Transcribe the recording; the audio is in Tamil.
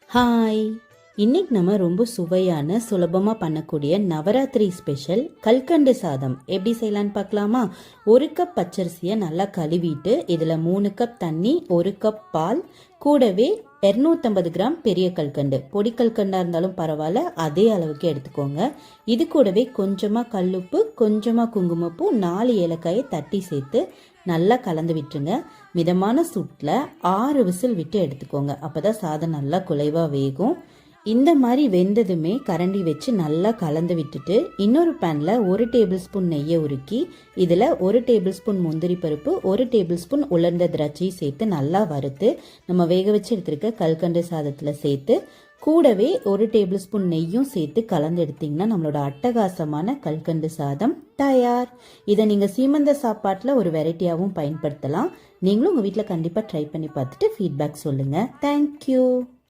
ஹாய், இன்னைக்கு நம்ம ரொம்ப சுவையான சுலபமாக பண்ணக்கூடிய நவராத்திரி ஸ்பெஷல் கல்கண்டு சாதம் எப்படி செய்யலான்னு பார்க்கலாமா? 1 கப் பச்சரிசியை நல்லா கழுவிட்டு இதில் 3 கப் தண்ணி, 1 கப் பால், கூடவே 250 கிராம் பெரிய கல்கண்டு, பொடி கல்கண்டாக இருந்தாலும் பரவாயில்ல, அதே அளவுக்கு எடுத்துக்கோங்க. இது கூடவே கொஞ்சமாக கல்லுப்பு, கொஞ்சமாக குங்குமப்பூ, 4 ஏலக்காயை தட்டி சேர்த்து நல்லா கலந்து விட்டுருங்க. மிதமான சூட்டில் 6 விசில் விட்டு எடுத்துக்கோங்க. அப்போ தான் சாதம் நல்லா குலைவாக வேகும். இந்த மாதிரி வெந்ததுமே கரண்டி வச்சு நல்லா கலந்து விட்டுட்டு இன்னொரு பேனில் 1 டேபிள் ஸ்பூன் நெய்யை உருக்கி இதில் 1 டேபிள் ஸ்பூன் முந்திரி பருப்பு, 1 டேபிள் ஸ்பூன் உலர்ந்த திராட்சை சேர்த்து நல்லா வறுத்து நம்ம வேக வச்சு எடுத்துருக்க கல்கண்டு சாதத்தில் சேர்த்து கூடவே 1 டேபிள் ஸ்பூன் நெய்யும் சேர்த்து கலந்து எடுத்தீங்கன்னா நம்மளோட அட்டகாசமான கல்கண்டு சாதம் தயார். இதை நீங்கள் சீமந்த சாப்பாட்டில் ஒரு வெரைட்டியாகவும் பயன்படுத்தலாம். நீங்களும் உங்கள் வீட்டில் கண்டிப்பாக ட்ரை பண்ணி பார்த்துட்டு ஃபீட்பேக் சொல்லுங்கள். தேங்க்யூ.